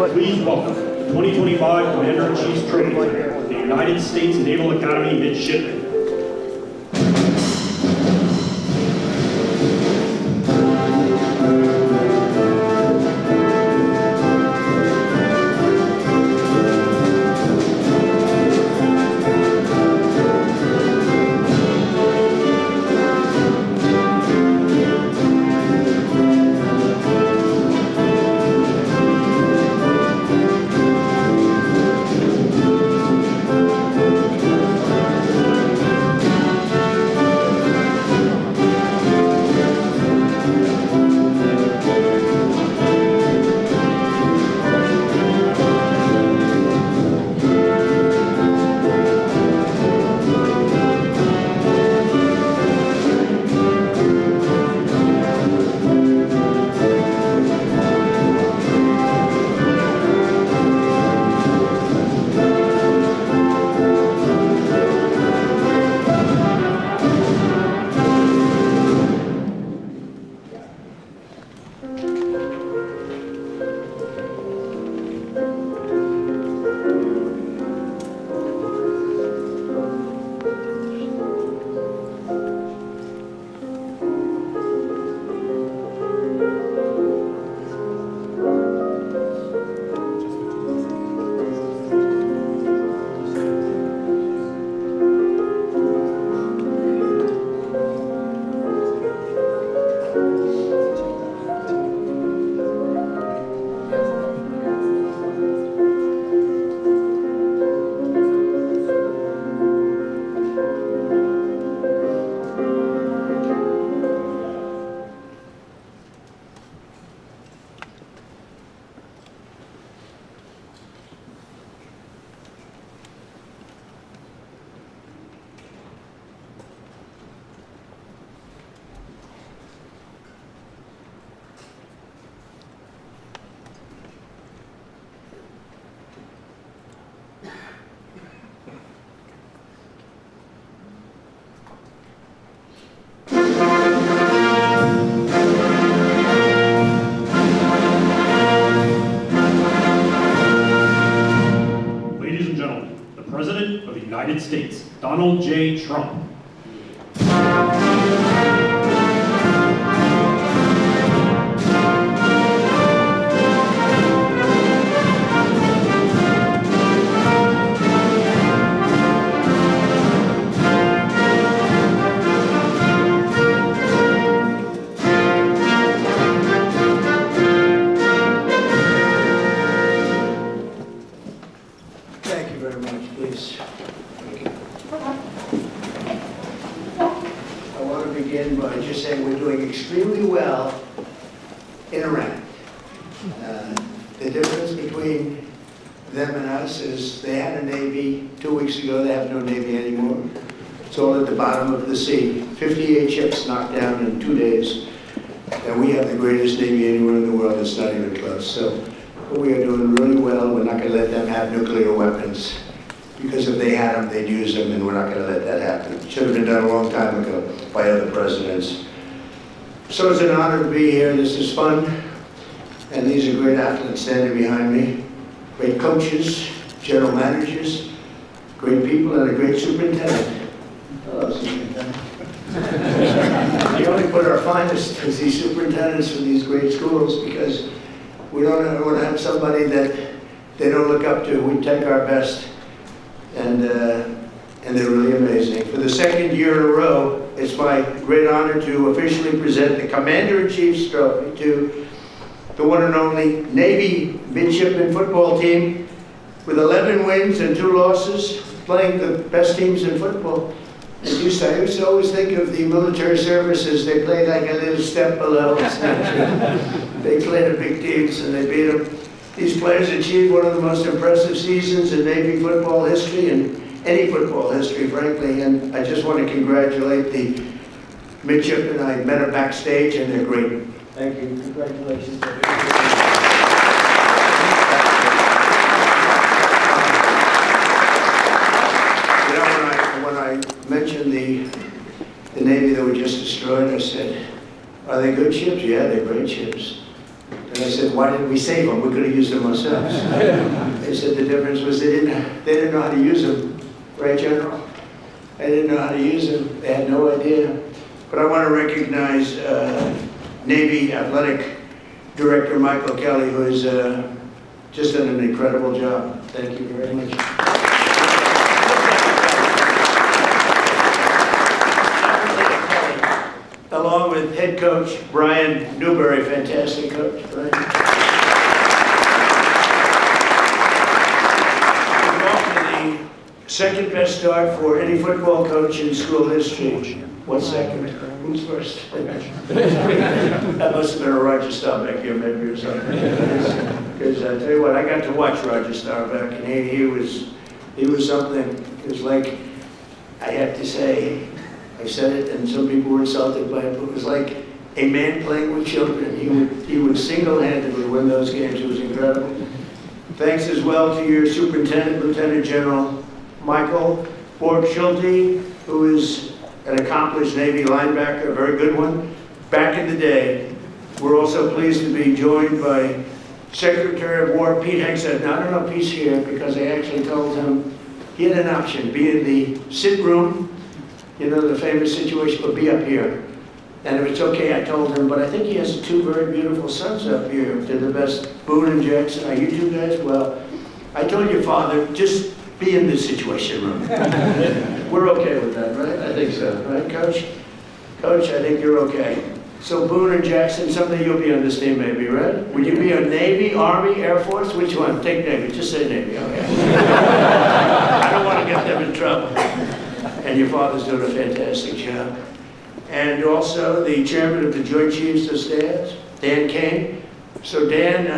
Please welcome the 2025 Commander-in-Chief's Training Center, the United States Naval Academy Midshipmen. President of the United States, Donald J. Trump. By just saying we're doing extremely well in Iran. The difference between them and us is they had a Navy 2 weeks ago, they have no Navy anymore. It's all at the bottom of the sea. 58 ships knocked down in 2 days. And we have the greatest Navy anywhere in the world. It's not even close. So we are doing really well. We're not going to let them have nuclear weapons. Because if they had them, they'd use them, and we're not going to let that happen. It should have been done a long time ago by other presidents. So it's an honor to be here. This is fun. And these are great athletes standing behind me. Great coaches, general managers, great people, and a great superintendent. Hello, superintendent. We only put our finest as these superintendents for these great schools because we don't want to have somebody that they don't look up to. We take our best. And they're really amazing. For the second year in a row, it's my great honor to officially present the Commander-in-Chief's Trophy to the one and only Navy Midshipman football team with 11 wins and 2 losses, playing the best teams in football. I used to always think of the military services, they played like a little step below. They played the big teams and they beat them. These players achieved one of the most impressive seasons in Navy football history and any football history, frankly. And I just want to congratulate the midshipmen. I met them backstage, and they're great. Thank you. Congratulations. You know, when I mentioned the Navy that we just destroyed, I said, "Are they good ships?" "Yeah, they're great ships." And I said, why didn't we save them? We could have used them ourselves. They said the difference was they didn't know how to use them. Right, General? They didn't know how to use them. They had no idea. But I want to recognize Navy Athletic Director Michael Kelly, who has just done an incredible job. Thank you very much. Along with head coach Brian Newberry, fantastic coach, Brian. We're off to the second best start for any football coach in school history. What's second? Who's first? That must have been a Roger Staubach here, maybe, or something. Because I tell you what, I got to watch Roger Staubach, and he was something. It was like, I had to say, I said it, and some people were insulted by it, but it was like a man playing with children. He would single-handedly win those games. It was incredible. Thanks as well to your superintendent, Lieutenant General Michael Borg-Schulte, who is an accomplished Navy linebacker, a very good one. Back in the day, we're also pleased to be joined by Secretary of War Pete Hegseth. Now, I don't know Pete's here because I actually told him he had an option, be in the sit room, you know, the famous situation, but be up here. And if it's okay, I told him, but I think he has two very beautiful sons up here. They're the best, Boone and Jackson. Are you two guys? Well, I told your father, just be in the situation room. We're okay with that, right? I think so, right, Coach? Coach, I think you're okay. So Boone and Jackson, someday you'll be on this team maybe, right? Would you be a Navy, Army, Air Force? Which one? Take Navy. Just say Navy, okay. I don't want to get them in trouble. And your father's doing a fantastic job. And also the chairman of the Joint Chiefs of Staff, Dan Kane. So Dan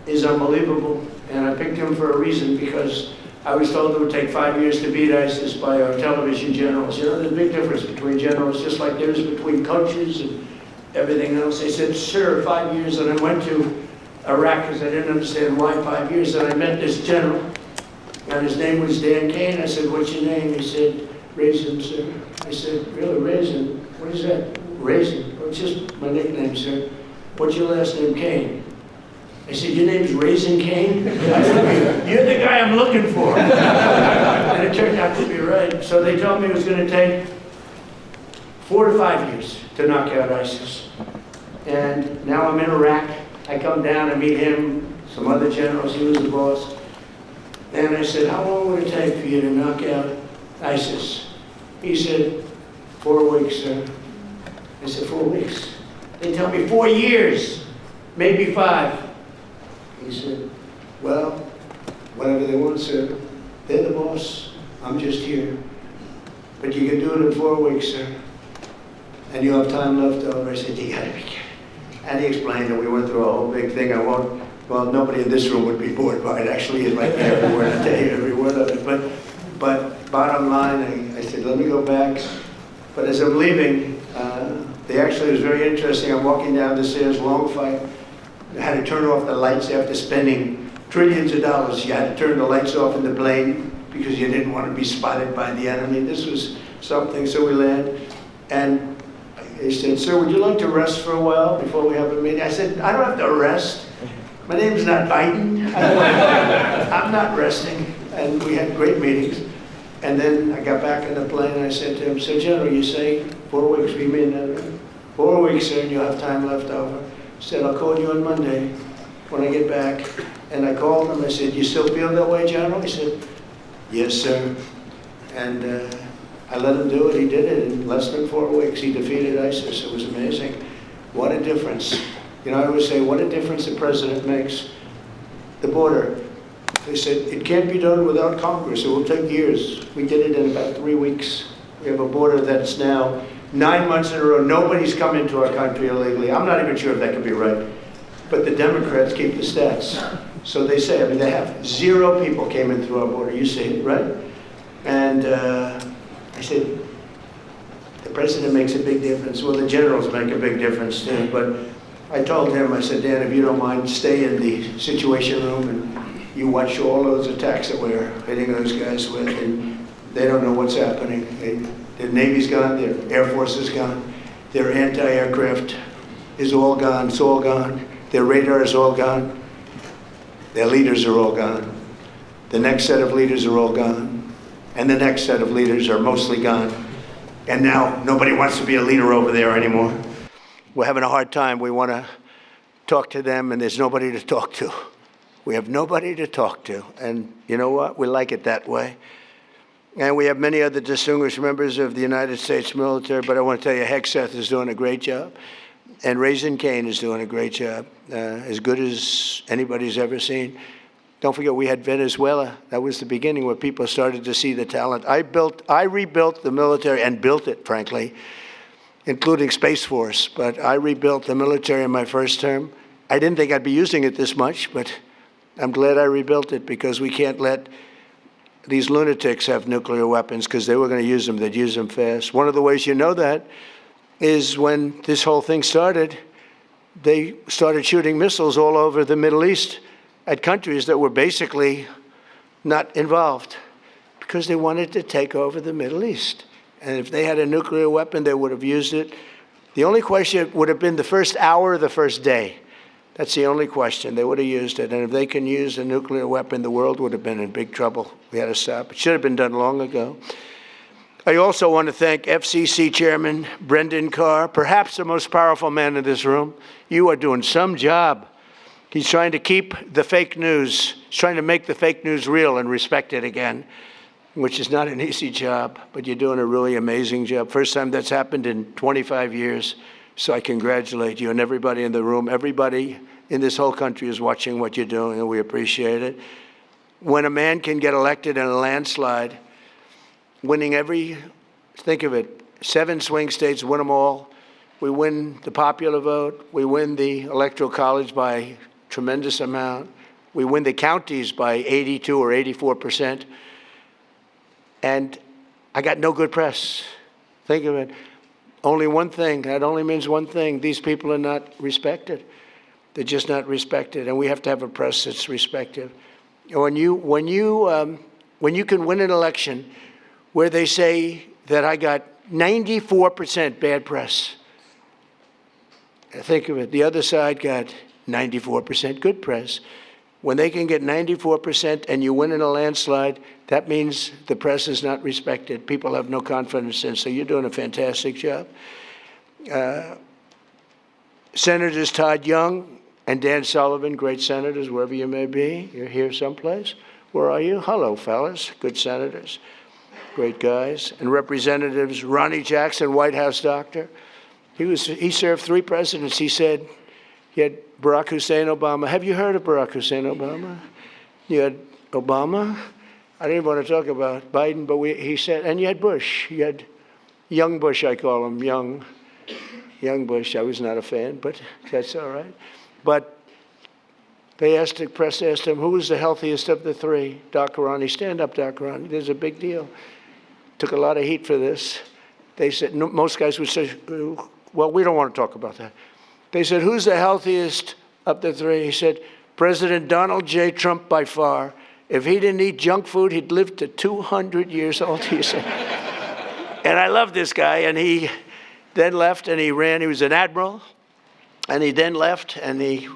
is unbelievable, and I picked him for a reason because I was told it would take 5 years to beat ISIS by our television generals. You know, there's a big difference between generals, just like there is between coaches and everything else. They said, sir, 5 years, and I went to Iraq because I didn't understand why 5 years, and I met this general. And his name was Dan Kane. I said, what's your name? He said, Raisin, sir. I said, really, Raisin? What is that? Raisin? Oh, it's just my nickname, sir. What's your last name? Kane. I said, your name's Raisin Kane? I said, you're the guy I'm looking for. And it turned out to be right. So they told me it was going to take 4 to 5 years to knock out ISIS. And now I'm in Iraq. I come down and meet him, some other generals. He was the boss. And I said, how long would it take for you to knock out ISIS? He said, 4 weeks, sir. I said, 4 weeks? They tell me 4 years, maybe 5. He said, well, whatever they want, sir. They're the boss. I'm just here. But you can do it in 4 weeks, sir. And you have time left over. I said, you gotta be kidding. And he explained that we went through a whole big thing. Well, nobody in this room would be bored by it. Actually, it's right there, every word I tell you, every word of it. But bottom line, I said, let me go back. But as I'm leaving, it was very interesting. I'm walking down the stairs, long fight. I had to turn off the lights after spending trillions of dollars. You had to turn the lights off in the plane because you didn't want to be spotted by the enemy. This was something, so we land. And he said, sir, would you like to rest for a while before we have a meeting? I said, I don't have to rest. My name's not Biden. I'm not resting. And we had great meetings. And then I got back on the plane and I said to him, so General, you say 4 weeks, we mean that? 4 weeks, sir, and you'll have time left over. I said, I'll call you on Monday when I get back. And I called him, I said, you still feel that way, General? He said, yes, sir. And I let him do it. He did it in less than 4 weeks. He defeated ISIS. It was amazing. What a difference. You know, I always say, what a difference the president makes. The border. They said, it can't be done without Congress. It will take years. We did it in about 3 weeks. We have a border that's now 9 months in a row. Nobody's come into our country illegally. I'm not even sure if that could be right. But the Democrats keep the stats. So they say, I mean, they have 0 people came in through our border. You see it, right? And I said, the president makes a big difference. Well, the generals make a big difference too. But I told him, I said, Dan, if you don't mind, stay in the situation room and you watch all those attacks that we're hitting those guys with, and they don't know what's happening. Their Navy's gone, their Air Force is gone, their anti-aircraft is all gone, it's all gone. Their radar is all gone. Their leaders are all gone. The next set of leaders are all gone. And the next set of leaders are mostly gone. And now nobody wants to be a leader over there anymore. We're having a hard time. We want to talk to them, and there's nobody to talk to. We have nobody to talk to. And you know what? We like it that way. And we have many other distinguished members of the United States military, but I want to tell you, Hegseth is doing a great job, and Raising Cane is doing a great job, as good as anybody's ever seen. Don't forget, we had Venezuela. That was the beginning where people started to see the talent. I rebuilt the military, and built it, frankly, including Space Force, but I rebuilt the military in my first term. I didn't think I'd be using it this much, but I'm glad I rebuilt it, because we can't let these lunatics have nuclear weapons, because they were going to use them. They'd use them fast. One of the ways you know that is when this whole thing started, they started shooting missiles all over the Middle East at countries that were basically not involved, because they wanted to take over the Middle East. And if they had a nuclear weapon, they would have used it. The only question would have been the first hour of the first day. That's the only question. They would have used it. And if they can use a nuclear weapon, the world would have been in big trouble. We had to stop. It should have been done long ago. I also want to thank FCC Chairman Brendan Carr, perhaps the most powerful man in this room. You are doing some job. He's trying to keep the fake news, he's trying to make the fake news real and respect it again, which is not an easy job, but you're doing a really amazing job. First time that's happened in 25 years. So I congratulate you and everybody in the room. Everybody in this whole country is watching what you're doing, and we appreciate it. When a man can get elected in a landslide, winning think of it, 7 swing states, win them all. We win the popular vote. We win the Electoral College by a tremendous amount. We win the counties by 82 or 84%. And I got no good press. Think of it. Only one thing, that only means one thing. These people are not respected. They're just not respected, and we have to have a press that's respected. When you can win an election where they say that I got 94% bad press, think of it, the other side got 94% good press. When they can get 94% and you win in a landslide, that means the press is not respected. People have no confidence in. So you're doing a fantastic job. Senators Todd Young and Dan Sullivan, great senators, wherever you may be. You're here someplace. Where are you? Hello, fellas. Good senators. Great guys. And Representatives Ronnie Jackson, White House doctor. He served 3 presidents. He said he had Barack Hussein Obama. Have you heard of Barack Hussein Obama? You had Obama. I didn't want to talk about Biden, but he said, and you had Bush. You had young Bush, I call him, young Bush. I was not a fan, but that's all right. But the press asked him, who was the healthiest of the 3? Doc Ronnie. Stand up, Doc Ronnie. There's a big deal. Took a lot of heat for this. They said, no, most guys would say, well, we don't want to talk about that. They said, who's the healthiest of the 3? He said, President Donald J. Trump by far. If he didn't eat junk food, he'd live to 200 years old, he said. And I love this guy, and he then left and he ran. He was an admiral, and he then left, and he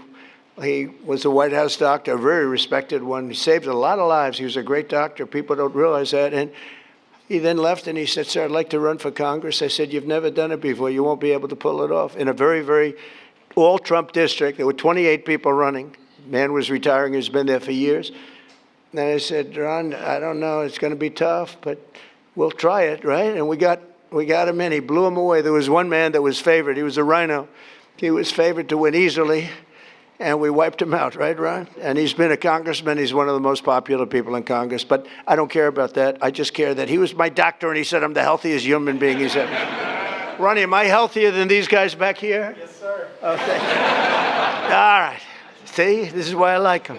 was a White House doctor, a very respected one. He saved a lot of lives. He was a great doctor. People don't realize that. And he then left, and he said, sir, I'd like to run for Congress. I said, you've never done it before. You won't be able to pull it off. In a very, very all-Trump district, there were 28 people running. Man was retiring. He's been there for years. And I said, Ron, I don't know. It's going to be tough, but we'll try it, right? And we got him in. He blew him away. There was one man that was favored. He was a rhino. He was favored to win easily, and we wiped him out, right, Ron? And he's been a congressman. He's one of the most popular people in Congress. But I don't care about that. I just care that he was my doctor, and he said I'm the healthiest human being. He said, Ronnie, am I healthier than these guys back here? Yes, sir. Okay. All right. See, this is why I like him.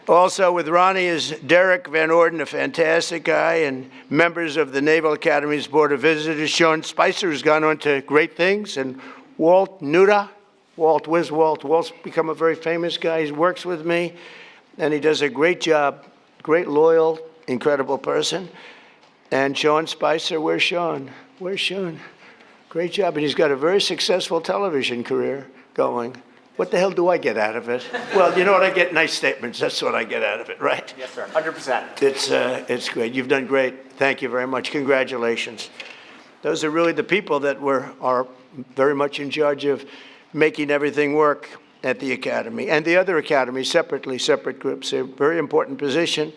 Also with Ronnie is Derek Van Orden, a fantastic guy, and members of the Naval Academy's Board of Visitors. Sean Spicer, who's gone on to great things, and Walt Nuda. Where's Walt? Walt's become a very famous guy. He works with me, and he does a great job. Great, loyal, incredible person. And Sean Spicer, where's Sean? Where's Sean? Great job. And he's got a very successful television career going. What the hell do I get out of it? Well, you know what I get? Nice statements. That's what I get out of it, right? Yes, sir. 100%. It's great. You've done great. Thank you very much. Congratulations. Those are really the people that are very much in charge of making everything work at the academy and the other academies separately, separate groups. A very important position.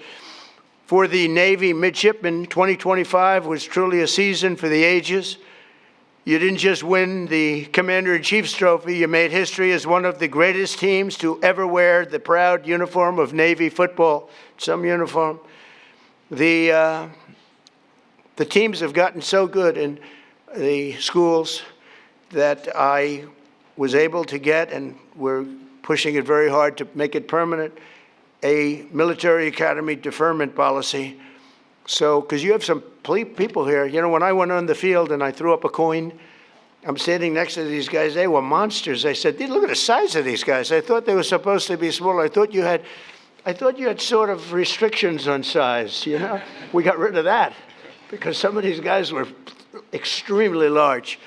For the Navy midshipmen, 2025 was truly a season for the ages. You didn't just win the Commander-in-Chief's trophy, you made history as one of the greatest teams to ever wear the proud uniform of Navy football, some uniform. The teams have gotten so good in the schools that I was able to get, and we're pushing it very hard to make it permanent, a military academy deferment policy. So, because you have some people here, you know, when I went on the field and I threw up a coin, I'm standing next to these guys, they were monsters. I said, look at the size of these guys. I thought they were supposed to be smaller. I thought you had sort of restrictions on size, you know? We got rid of that because some of these guys were extremely large.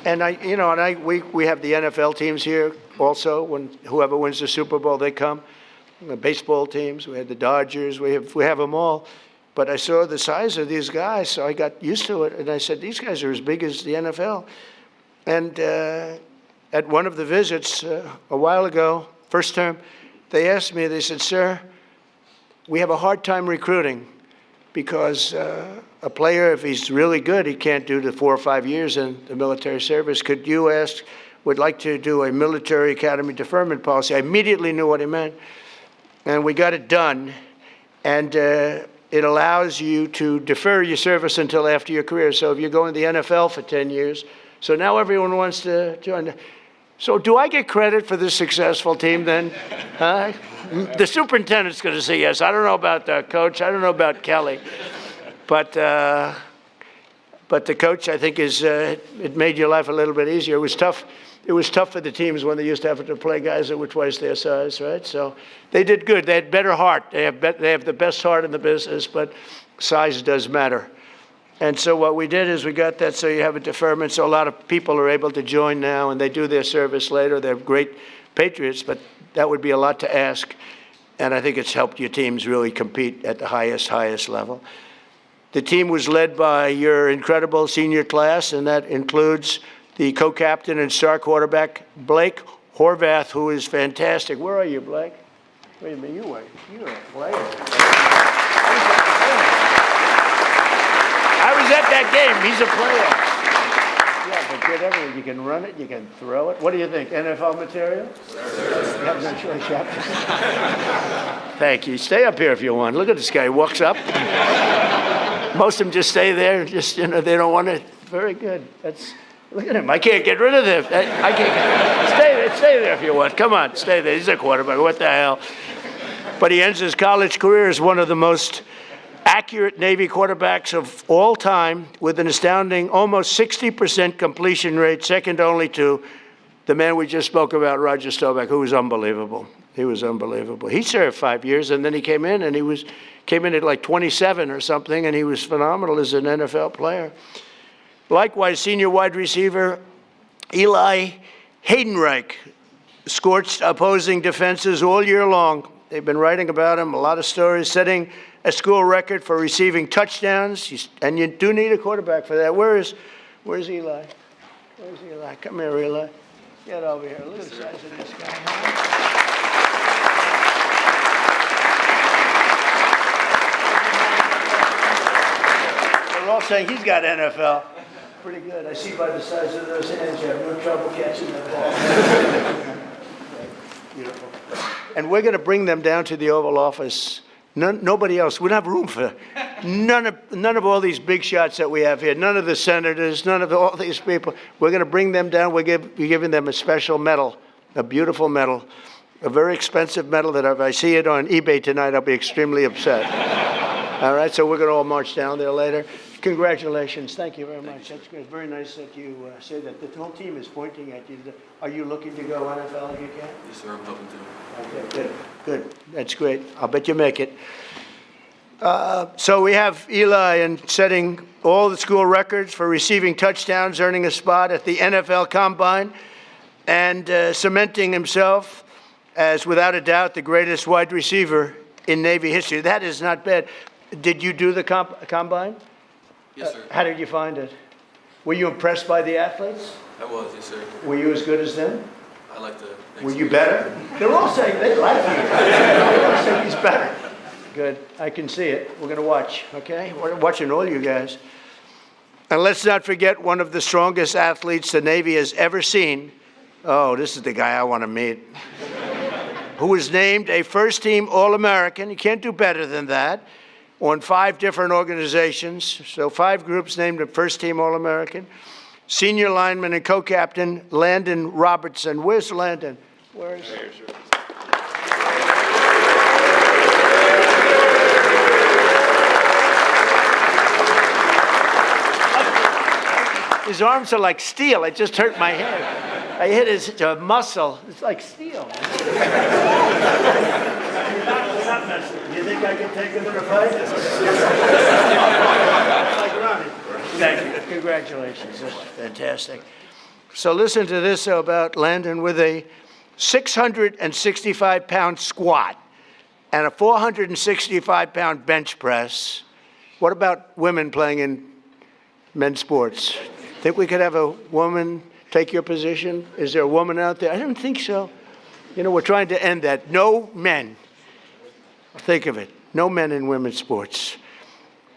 And we have the NFL teams here also. When whoever wins the Super Bowl, they come. The baseball teams, we had the Dodgers, we have them all. But I saw the size of these guys, so I got used to it. And I said, these guys are as big as the NFL. And at one of the visits a while ago, first term, they asked me, they said, sir, we have a hard time recruiting because a player, if he's really good, he can't do the 4 or 5 years in the military service. Could you would like to do a military academy deferment policy? I immediately knew what he meant. And we got it done. And it allows you to defer your service until after your career. So if you're going to the NFL for 10 years, so now everyone wants to join. So do I get credit for this successful team then? The superintendent's going to say yes. I don't know about the coach. I don't know about Kelly. But the coach, I think, it made your life a little bit easier. It was tough. It was tough for the teams when they used to have to play guys that were twice their size, right? So they did good. They had better heart. They have the best heart in the business, but size does matter. And so what we did is we got that so you have a deferment, so a lot of people are able to join now, and they do their service later. They're great patriots, but that would be a lot to ask. And I think it's helped your teams really compete at the highest level. The team was led by your incredible senior class, and that includes the co-captain and star quarterback, Blake Horvath, who is fantastic. Where are you, Blake? Wait a minute, you're a player. I was at that game. He's a player. Yeah, but good everything. You can run it, you can throw it. What do you think, NFL material? Sir. You have no choice, yeah. Thank you. Stay up here if you want. Look at this guy. He walks up. Most of them just stay there. Just, they don't want to. Very good. Look at him. I can't get rid of him. I can't. Stay there if you want. Come on, stay there. He's a quarterback. What the hell? But he ends his college career as one of the most accurate Navy quarterbacks of all time with an astounding almost 60% completion rate, second only to the man we just spoke about, Roger Staubach, who was unbelievable. He was unbelievable. He served 5 years, and then he came in, and came in at like 27 or something, and he was phenomenal as an NFL player. Likewise, senior wide receiver Eli Haydenreich scorched opposing defenses all year long. They've been writing about him, a lot of stories, setting a school record for receiving touchdowns. And you do need a quarterback for that. Where's Eli? Where's Eli? Come here, Eli. Get over here. Look at the size of this guy. They're all saying he's got NFL. Pretty good. I see by the size of those hands you have no trouble catching the ball. Beautiful. And we're going to bring them down to the Oval Office. Nobody else. We don't have room for none of all these big shots that we have here. None of the senators, none of all these people. We're going to bring them down. We're giving them a special medal, a beautiful medal, a very expensive medal that if I see it on eBay tonight, I'll be extremely upset. All right, so we're going to all march down there later. Congratulations. Thank you very much. That's good. Very nice that you say that. The whole team is pointing at you. Are you looking to go NFL if you can? Yes, sir. I'm hoping to. Okay, good. That's great. I'll bet you make it. So we have Eli and setting all the school records for receiving touchdowns, earning a spot at the NFL Combine. and cementing himself as, without a doubt, the greatest wide receiver in Navy history. That is not bad. Did you do the combine? Yes, sir. How did you find it? Were you impressed by the athletes? I was, yes, sir. Were you as good as them? I like the. Were you better? They're all saying they like you. They all say he's better. Good. I can see it. We're going to watch, okay? We're watching all you guys. And let's not forget one of the strongest athletes the Navy has ever seen. Oh, this is the guy I want to meet. Who was named a first-team All-American. You can't do better than that. On 5 different organizations. So 5 groups named a first-team All-American. Senior lineman and co-captain Landon Robertson. Where's Landon? Where is he? His arms are like steel. It just hurt my hand. I hit his muscle. It's like steel. You think I can take him in a fight? Thank you. Congratulations. That's fantastic. So listen to this about Landon with a 665-pound squat and a 465-pound bench press. What about women playing in men's sports? Think we could have a woman take your position? Is there a woman out there? I don't think so. You know, we're trying to end that. No men. Think of it. No men in women's sports.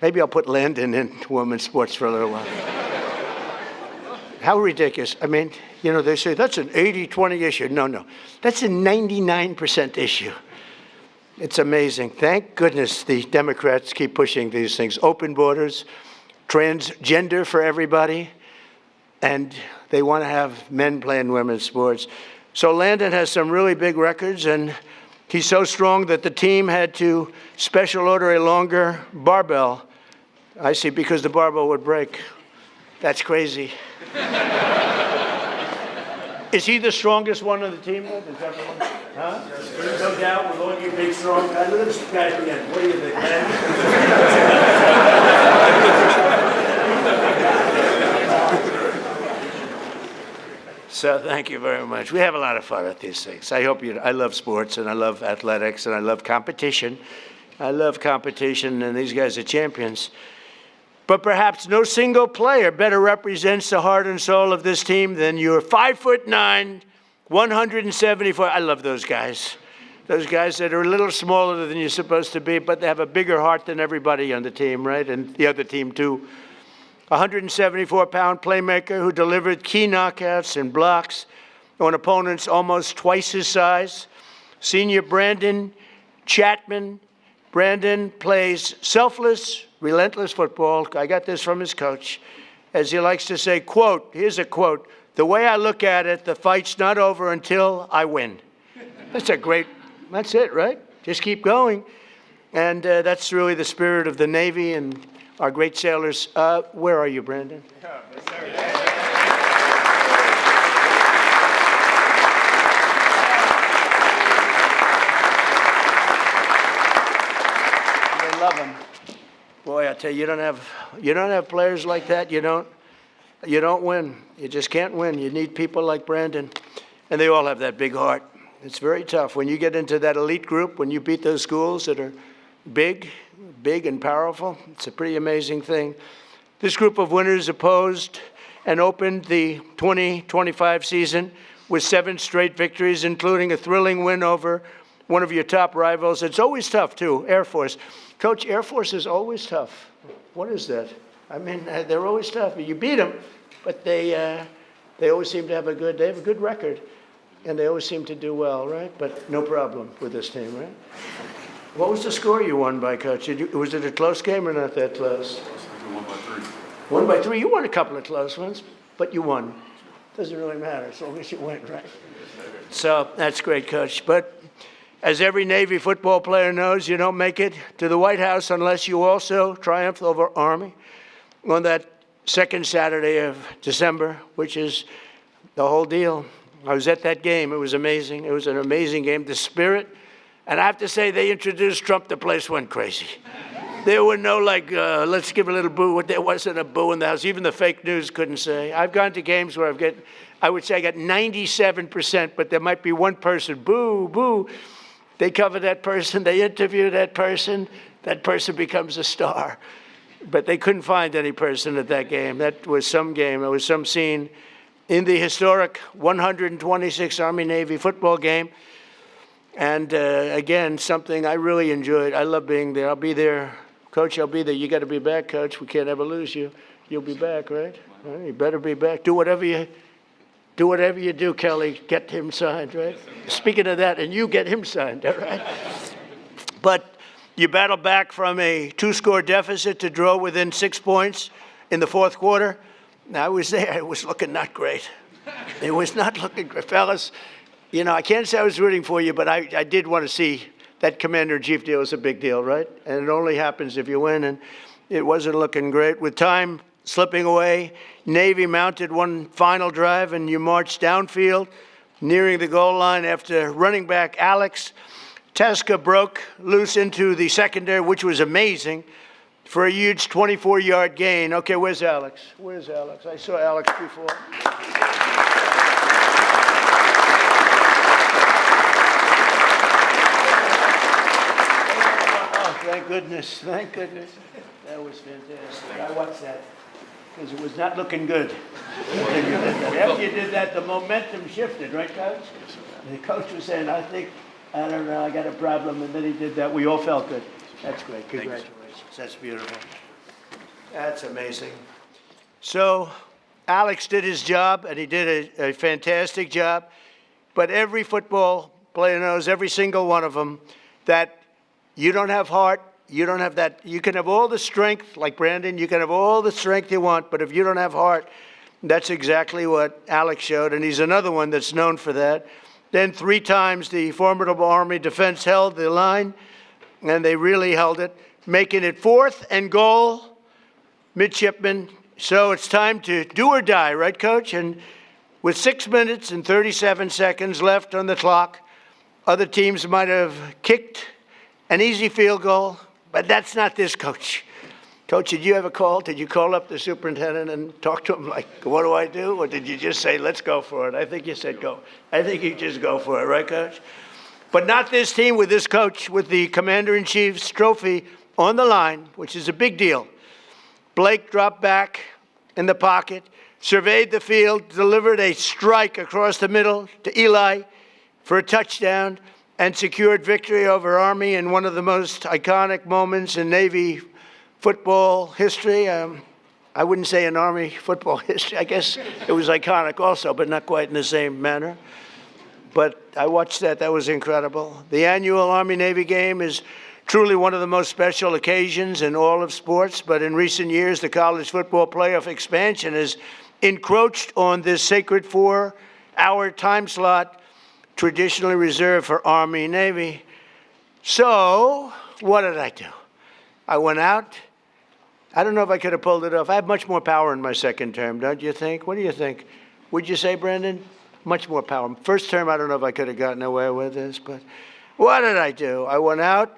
Maybe I'll put Landon in women's sports for a little while. How ridiculous. I mean, you know, they say that's an 80-20 issue. No. That's a 99% issue. It's amazing. Thank goodness the Democrats keep pushing these things. Open borders, transgender for everybody, and they want to have men playing women's sports. So Landon has some really big records, and he's so strong that the team had to special order a longer barbell. I see, because the barbell would break. That's crazy. Is he the strongest one on the team? Is everyone? Huh? There's no doubt with all you big, strong guys. Look at this guy again. What do you think, man? So thank you very much. We have a lot of fun at these things. I love sports, and I love athletics, and I love competition. I love competition, and these guys are champions. But perhaps no single player better represents the heart and soul of this team than your 5'9", 174. I love those guys. Those guys that are a little smaller than you're supposed to be, but they have a bigger heart than everybody on the team, right? And the other team, too. 174-pound playmaker who delivered key knockouts and blocks on opponents almost twice his size. Senior Brandon Chapman. Brandon plays selfless, relentless football. I got this from his coach. As he likes to say, quote, here's a quote, "The way I look at it, the fight's not over until I win." That's it, right? Just keep going. And that's really the spirit of the Navy and our great sailors. Where are you, Brandon? They love him. Boy, I tell you, you don't have players like that. You don't win. You just can't win. You need people like Brandon, and they all have that big heart. It's very tough when you get into that elite group. When you beat those schools that are big and powerful, it's a pretty amazing thing. This group of winners opposed and opened the 2025 season with 7 straight victories, including a thrilling win over one of your top rivals. It's always tough, too, Air Force. Coach, Air Force is always tough. What is that? I mean, they're always tough. You beat them, but they always seem to have a good record, and they always seem to do well, right? But no problem with this team, right? What was the score you won by, Coach? Was it a close game or not that close? We won by 3. 1 by 3. You won a couple of close ones, but you won. Doesn't really matter as long as you win, right? So that's great, Coach. But as every Navy football player knows, you don't make it to the White House unless you also triumph over Army on that second Saturday of December, which is the whole deal. I was at that game. It was amazing. It was an amazing game. The spirit. And I have to say, they introduced Trump, the place went crazy. There were no, like, let's give a little boo. There wasn't a boo in the house. Even the fake news couldn't say. I've gone to games where I would say I got 97%, but there might be one person, boo, boo. They cover that person. They interview that person. That person becomes a star. But they couldn't find any person at that game. That was some game. It was some scene in the historic 126 Army-Navy football game. And again, something I really enjoyed. I love being there. I'll be there. Coach, I'll be there. You got to be back, Coach. We can't ever lose you. You'll be back, right? Well, you better be back. Do whatever you do, Kelly. Get him signed, right? Speaking of that, and you get him signed, all right? But you battle back from a 2-score deficit to draw within 6 points in the fourth quarter. Now, I was there. It was looking not great. It was not looking great. Fellas, you know, I can't say I was rooting for you, but I did want to see that commander-in-chief deal. Is a big deal, right? And it only happens if you win, and it wasn't looking great. With time slipping away, Navy mounted one final drive, and you marched downfield, nearing the goal line after running back Alex Teska broke loose into the secondary, which was amazing, for a huge 24-yard gain. Okay, where's Alex? Where's Alex? I saw Alex before. Thank goodness, thank goodness. That was fantastic. I watched that because it was not looking good. After you did that, the momentum shifted, right, Coach? The coach was saying, I don't know, I got a problem, and then he did that. We all felt good. That's great. Congratulations. That's beautiful. That's amazing. So Alex did his job, and he did a fantastic job. But every football player knows, every single one of them, that you don't have heart, you don't have that. You can have all the strength, like Brandon, you can have all the strength you want, but if you don't have heart, that's exactly what Alex showed, and he's another one that's known for that. Then 3 times the formidable Army defense held the line, and they really held it, making it 4th and goal, midshipmen. So it's time to do or die, right, Coach? And with 6 minutes and 37 seconds left on the clock, other teams might have kicked an easy field goal, but that's not this, Coach. Coach, did you have a call? Did you call up the superintendent and talk to him like, what do I do? Or did you just say, let's go for it? I think you said go. I think you just go for it, right, Coach? But not this team with this coach, with the Commander-in-Chief's trophy on the line, which is a big deal. Blake dropped back in the pocket, surveyed the field, delivered a strike across the middle to Eli for a touchdown, and secured victory over Army in one of the most iconic moments in Navy football history. I wouldn't say in Army football history. I guess it was iconic also, but not quite in the same manner. But I watched that. That was incredible. The annual Army-Navy game is truly one of the most special occasions in all of sports, but in recent years, the college football playoff expansion has encroached on this sacred 4-hour time slot traditionally reserved for Army, Navy. So what did I do? I went out. I don't know if I could have pulled it off. I have much more power in my second term, don't you think? What do you think? Would you say, Brandon? Much more power. First term, I don't know if I could have gotten away with this, but what did I do? I went out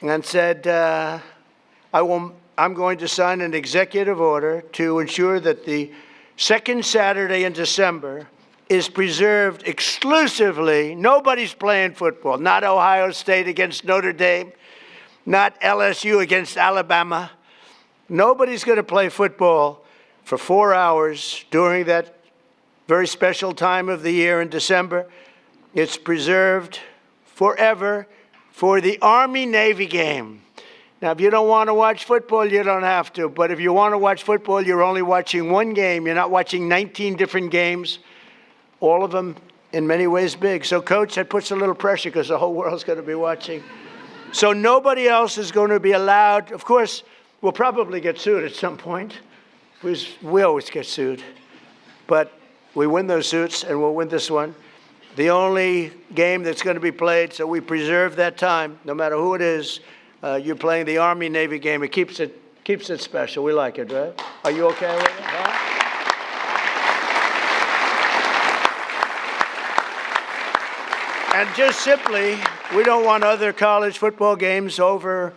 and said, I'm going to sign an executive order to ensure that the second Saturday in December is preserved exclusively. Nobody's playing football. Not Ohio State against Notre Dame. Not LSU against Alabama. Nobody's going to play football for 4 hours during that very special time of the year in December. It's preserved forever for the Army-Navy game. Now, if you don't want to watch football, you don't have to. But if you want to watch football, you're only watching one game. You're not watching 19 different games. All of them, in many ways, big. So, Coach, that puts a little pressure because the whole world's going to be watching. So nobody else is going to be allowed. Of course, we'll probably get sued at some point. We always get sued. But we win those suits, and we'll win this one. The only game that's going to be played, so we preserve that time, no matter who it is. You're playing the Army-Navy game. It keeps it special. We like it, right? Are you okay with it? Huh? And just simply, we don't want other college football games over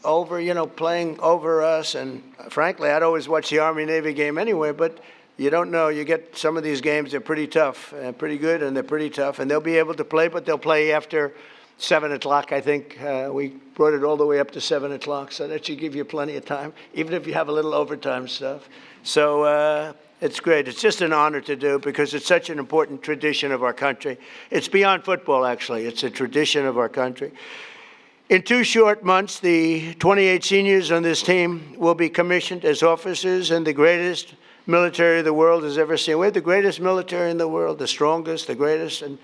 over, playing over us. And frankly, I'd always watch the Army-Navy game anyway, but you don't know. You get some of these games, they're pretty tough and pretty good, and they're pretty tough. And they'll be able to play, but they'll play after 7 o'clock, I think. We brought it all the way up to 7 o'clock, so that should give you plenty of time, even if you have a little overtime stuff. So it's great. It's just an honor to do because it's such an important tradition of our country. It's beyond football, actually. It's a tradition of our country. In 2 short months, the 28 seniors on this team will be commissioned as officers in the greatest military the world has ever seen. We're the greatest military in the world, the strongest, the greatest, and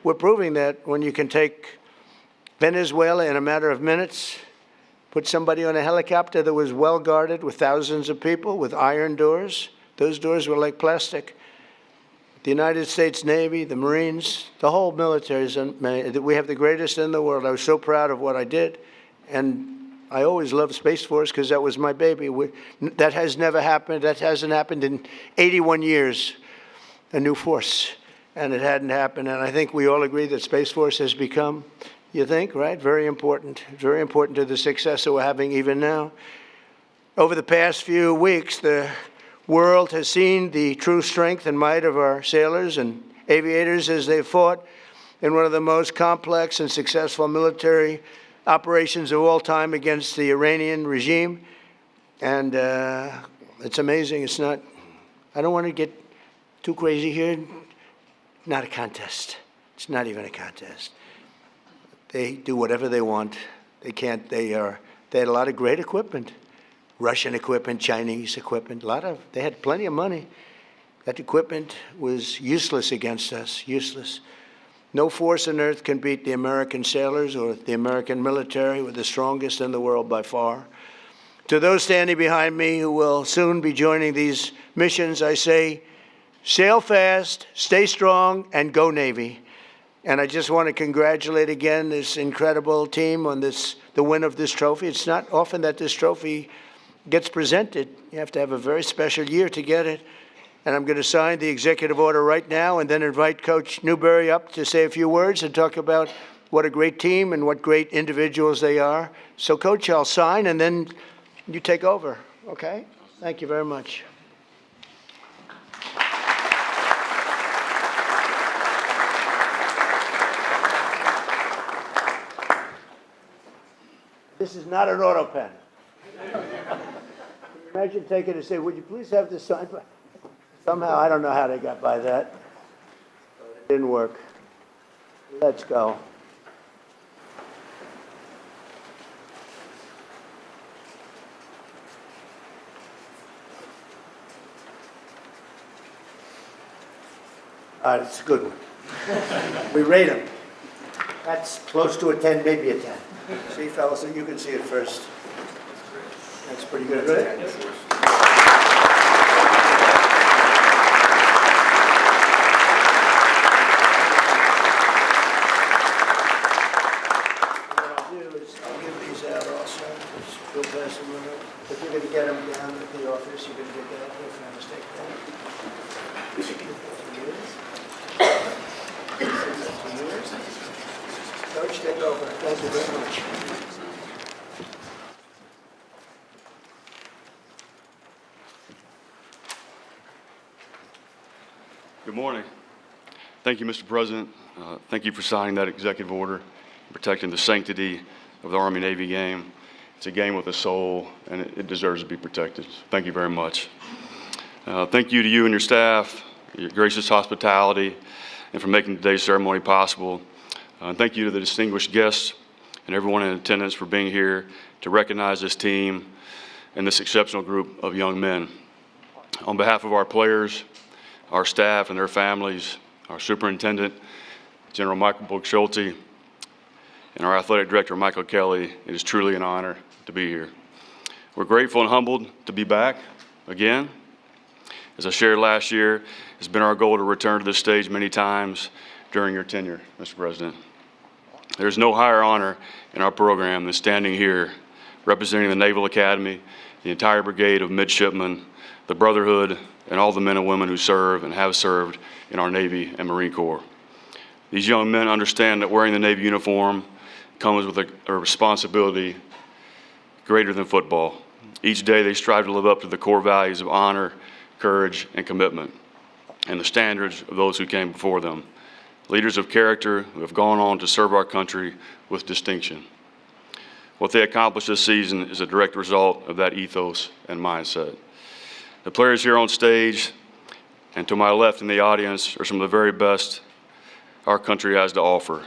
we're proving that when you can take Venezuela in a matter of minutes, put somebody on a helicopter that was well guarded with thousands of people with iron doors. Those doors were like plastic. The United States Navy, the Marines, the whole military, we have the greatest in the world. I was so proud of what I did, and I always loved Space Force because that was my baby. That has never happened. That hasn't happened in 81 years, a new force, and it hadn't happened. And I think we all agree that Space Force has become, you think, right, very important to the success that we're having even now. Over the past few weeks, the world has seen the true strength and might of our sailors and aviators as they fought in one of the most complex and successful military operations of all time against the Iranian regime. And it's amazing. It's not, I don't want to get too crazy here. Not a contest. It's not even a contest. They do whatever they want. They had a lot of great equipment. Russian equipment, Chinese equipment, they had plenty of money. That equipment was useless against us, useless. No force on earth can beat the American sailors or the American military. We're the strongest in the world by far. To those standing behind me who will soon be joining these missions, I say, sail fast, stay strong, and go Navy. And I just want to congratulate again this incredible team on the win of this trophy. It's not often that this trophy gets presented. You have to have a very special year to get it. And I'm going to sign the executive order right now and then invite Coach Newberry up to say a few words and talk about what a great team and what great individuals they are. So, Coach, I'll sign and then you take over, okay? Thank you very much. This is not an auto pen. Imagine taking it and say, would you please have this signed? Somehow, I don't know how they got by that. It didn't work. Let's go. All right, it's a good one. We rate them. That's close to a 10, maybe a 10. See, fellas, so you can see it first. That's pretty good, right? Yes, sir. What I'll do is I'll give these out also. We'll pass them around. If you're going to get them down at the office, you're going to get that here. If I mistake that. Coach, take over. Thank you very much. Good morning. Thank you, Mr. President. Thank you for signing that executive order, protecting the sanctity of the Army-Navy game. It's a game with a soul, and it deserves to be protected. Thank you very much. Thank you to you and your staff, your gracious hospitality, and for making today's ceremony possible. And thank you to the distinguished guests and everyone in attendance for being here to recognize this team and this exceptional group of young men. On behalf of our players, our staff and their families, our superintendent, General Michael Book-Schulte, and our athletic director, Michael Kelly, it is truly an honor to be here. We're grateful and humbled to be back again. As I shared last year, it's been our goal to return to this stage many times during your tenure, Mr. President. There's no higher honor in our program than standing here representing the Naval Academy, the entire brigade of midshipmen, the Brotherhood, and all the men and women who serve and have served in our Navy and Marine Corps. These young men understand that wearing the Navy uniform comes with a responsibility greater than football. Each day they strive to live up to the core values of honor, courage, and commitment, and the standards of those who came before them. Leaders of character who have gone on to serve our country with distinction. What they accomplished this season is a direct result of that ethos and mindset. The players here on stage and to my left in the audience are some of the very best our country has to offer.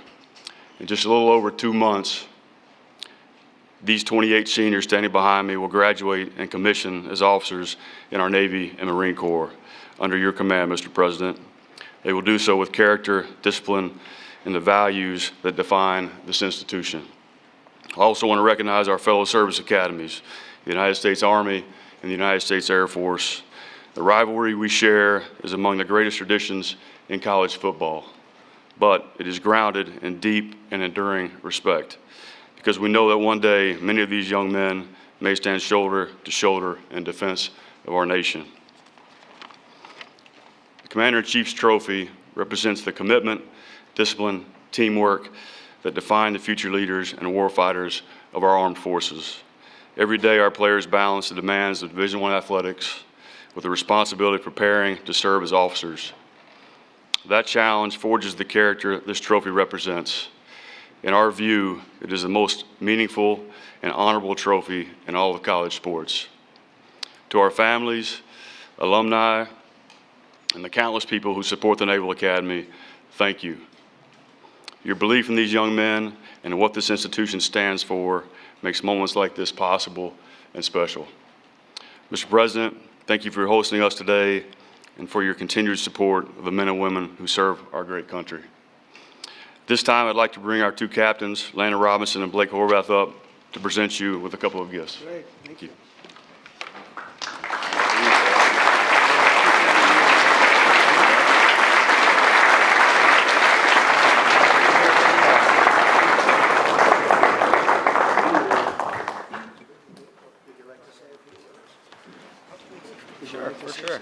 In just a little over 2 months, these 28 seniors standing behind me will graduate and commission as officers in our Navy and Marine Corps under your command, Mr. President. They will do so with character, discipline, and the values that define this institution. I also want to recognize our fellow service academies, the United States Army and the United States Air Force. The rivalry we share is among the greatest traditions in college football, but it is grounded in deep and enduring respect, because we know that one day many of these young men may stand shoulder to shoulder in defense of our nation. The Commander-in-Chief's trophy represents the commitment, discipline, teamwork that define the future leaders and warfighters of our armed forces. Every day our players balance the demands of Division I athletics with the responsibility of preparing to serve as officers. That challenge forges the character this trophy represents. In our view, it is the most meaningful and honorable trophy in all of college sports. To our families, alumni, and the countless people who support the Naval Academy, thank you. Your belief in these young men and in what this institution stands for makes moments like this possible and special. Mr. President, thank you for hosting us today and for your continued support of the men and women who serve our great country. This time, I'd like to bring our 2 captains, Landon Robinson and Blake Horvath, up to present you with a couple of gifts. Great. Thank you. Sure, for sure.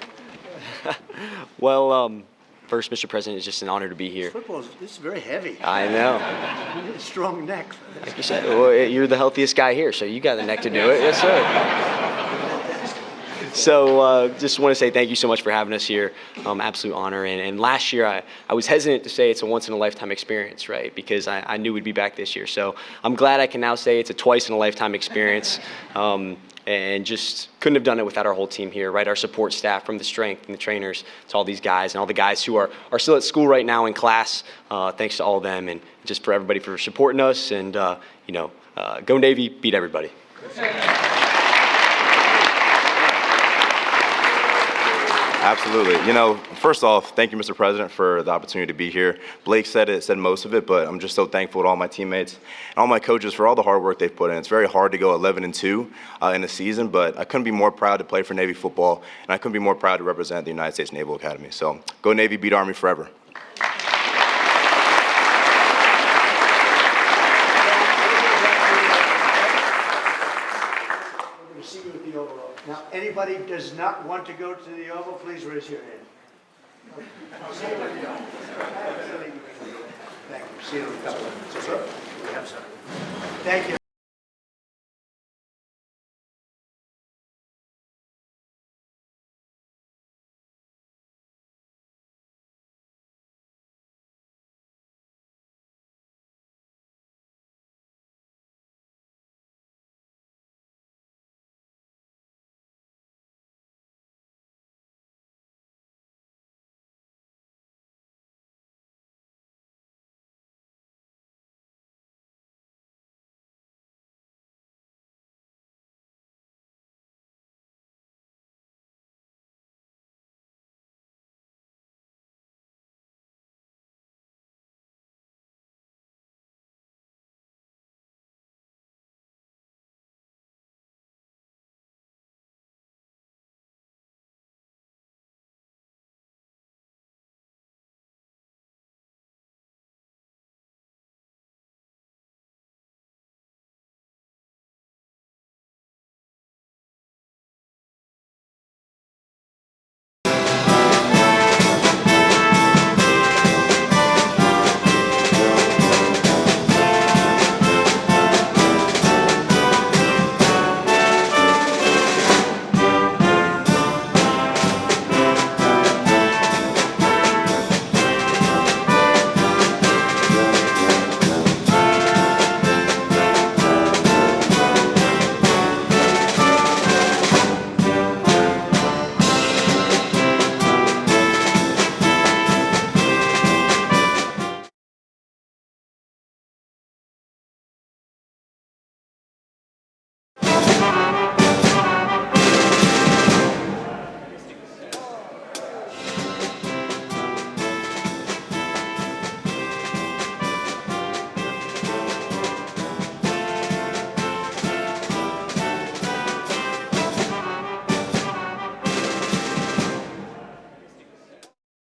Well, first, Mr. President, it's just an honor to be here. This is very heavy. I know. You have a strong neck. Like you said, well, you're the healthiest guy here, so you got the neck to do it. Yes, sir. So just want to say thank you so much for having us here. Absolute honor. And last year, I was hesitant to say it's a once-in-a-lifetime experience, right? Because I knew we'd be back this year. So I'm glad I can now say it's a twice-in-a-lifetime experience. And just couldn't have done it without our whole team here, right? Our support staff, from the strength and the trainers to all these guys and all the guys who are still at school right now in class. Thanks to all of them, and just for everybody for supporting us. And go Navy, beat everybody. Absolutely. First off, thank you, Mr. President, for the opportunity to be here. Blake said most of it, but I'm just so thankful to all my teammates and all my coaches for all the hard work they've put in. It's very hard to go 11-2 in a season, but I couldn't be more proud to play for Navy football, and I couldn't be more proud to represent the United States Naval Academy. So go Navy, beat Army forever. See you at the Oval. Now, anybody does not want to go to the Oval, please raise your hand. See you at the Oval. Thank you. See you in a couple of minutes. Thank you.